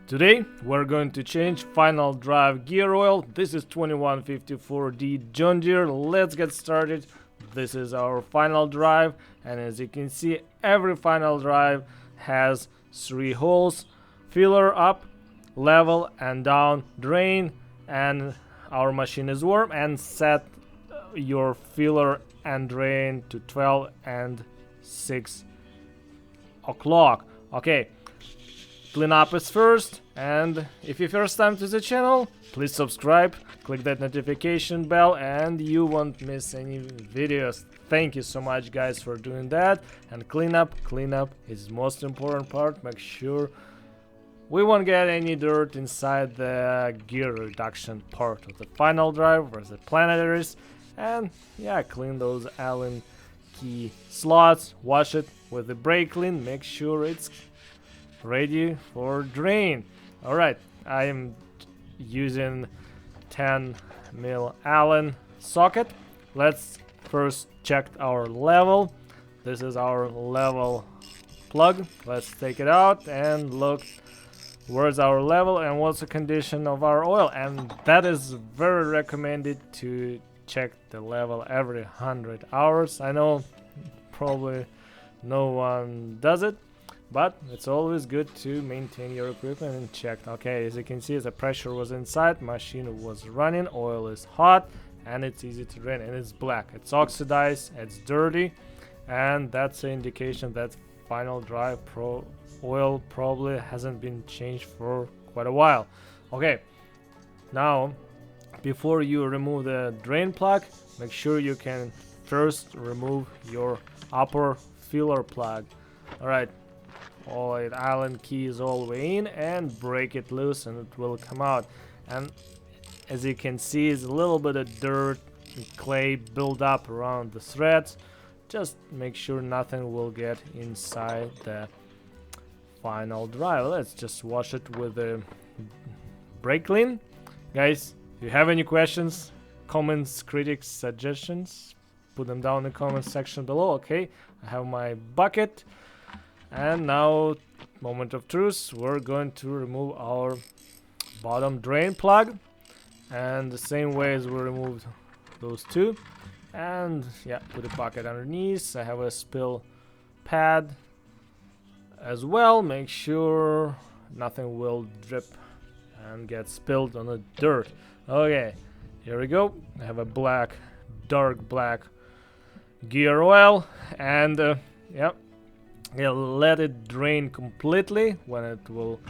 Today we're going to change final drive gear oil. This is 2154D John Deere. Let's get started. This is our final drive, and as you can see, every final drive has 3 holes: filler up, level and down, drain. And our machine is warm, and set your filler and drain to 12 and 6 o'clock. Okay, clean up is first, and if you're first time to the channel, please subscribe, click that notification bell, and you won't miss any videos. Thank you so much, guys, for doing that. And clean up is most important part. Make sure we won't get any dirt inside the gear reduction part of the final drive where the planetary is. And yeah, clean those Allen key slots, wash it with the brake clean, make sure it's ready for drain. Alright, I am using 10mm Allen socket. Let's first check our level. This is our level plug. Let's take it out and look where's our level and what's the condition of our oil. And that is very recommended to check the level every 100 hours. I know probably no one does it, but it's always good to maintain your equipment and check. Okay, as you can see, the pressure was inside, machine was running, oil is hot, and it's easy to drain, and it's black, it's oxidized, it's dirty, and that's an indication that final drive oil probably hasn't been changed for quite a while. Okay, now before you remove the drain plug, make sure you can first remove your upper filler plug. Alright, Allen key is all the way in, and break it loose and it will come out. And as you can see, it's a little bit of dirt and clay build up around the threads. Just make sure nothing will get inside the final drive. Let's just wash it with the brake clean. Guys, if you have any questions, comments, critics, suggestions, put them down in the comment section below. Okay, I have my bucket, and now, moment of truth, we're going to remove our bottom drain plug, and the same way as we removed those two. And yeah, put a bucket underneath. I have a spill pad as well. Make sure nothing will drip and get spilled on the dirt. Okay, here we go. I have a black, dark black gear oil, and yeah, let it drain completely when it will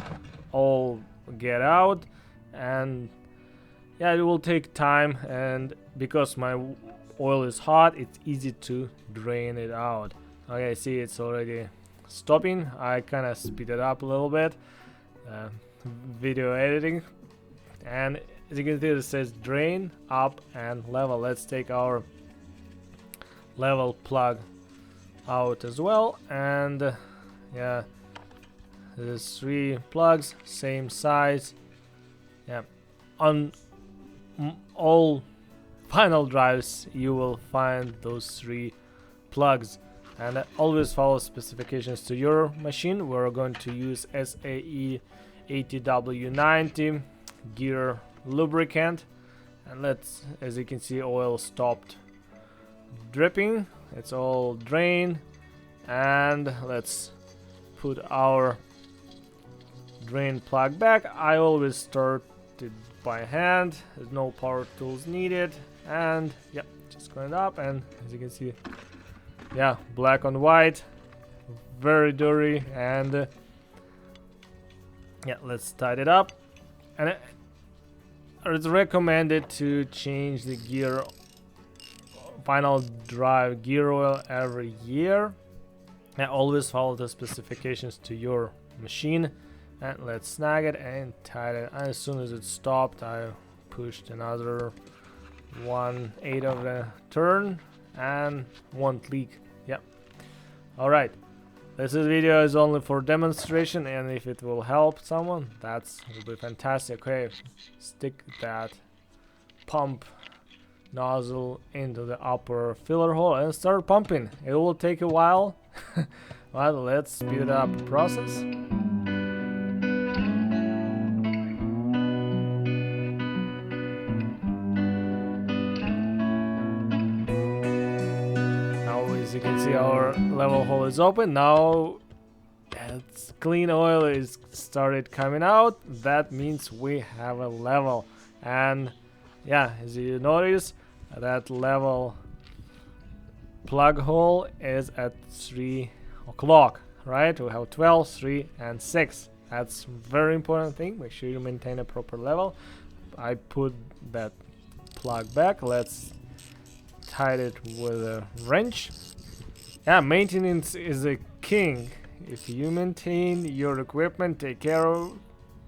all get out. And yeah, it will take time, and because my oil is hot, it's easy to drain it out. Okay, see, it's already stopping. I kind of speed it up a little bit, video editing, and as you can see, it says drain, up, and level. Let's take our level plug out as well, and yeah, there's 3 plugs, same size. Yeah, on all final drives you will find those 3 plugs, and always follow specifications to your machine. We're going to use SAE 80W90 gear lubricant, and let's, as you can see, oil stopped dripping, it's all drained. And let's put our drain plug back. I always start it by hand, there's no power tools needed. And yeah, just going up, and as you can see, yeah, black on white, very dirty. And yeah, let's tighten it up. And it's recommended to change the gear final drive gear oil every year, and always follow the specifications to your machine. And let's snag it and tighten it. And as soon as it stopped, I pushed another 1/8 of the turn and won't leak. Yep. Alright, this video is only for demonstration, and if it will help someone, that will be fantastic. Okay, stick that pump nozzle into the upper filler hole and start pumping. It will take a while, but let's speed up the process. you can see, our level hole is open. Now it's clean oil is started coming out. That means we have a level. And yeah, as you notice, that level plug hole is at 3 o'clock, right? We have 12, 3, and 6. That's very important thing. Make sure you maintain a proper level. I put that plug back. Let's tied it with a wrench. Yeah, maintenance is a king. If you maintain your equipment, take care of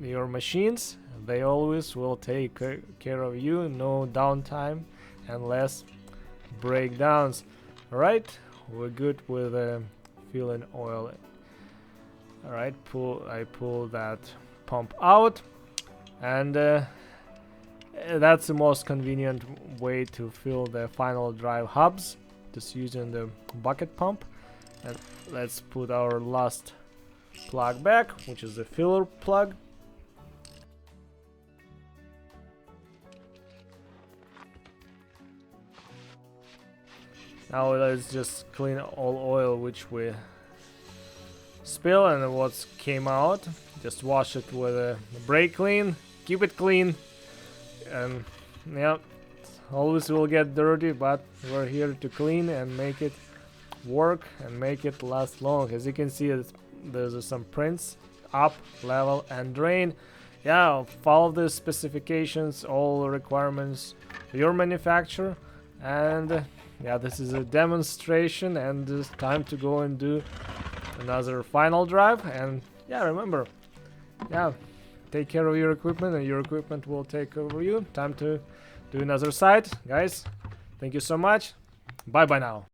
your machines, they always will take care of you. No downtime and less breakdowns. Alright, we're good with filling oil. Alright, I pull that pump out, and that's the most convenient way to fill the final drive hubs, just using the bucket pump. And let's put our last plug back, which is the filler plug. Now let's just clean all oil which we spill and what came out. Just wash it with a brake clean, keep it clean. And yeah, always will get dirty, but we're here to clean and make it work and make it last long. As you can see, there's some prints: up, level, and drain. Yeah, follow the specifications, all requirements your manufacturer. And yeah, this is a demonstration, and it's time to go and do another final drive. And yeah, remember, yeah, take care of your equipment and your equipment will take care of you. Time to do another site, guys. Thank you so much. Bye bye now.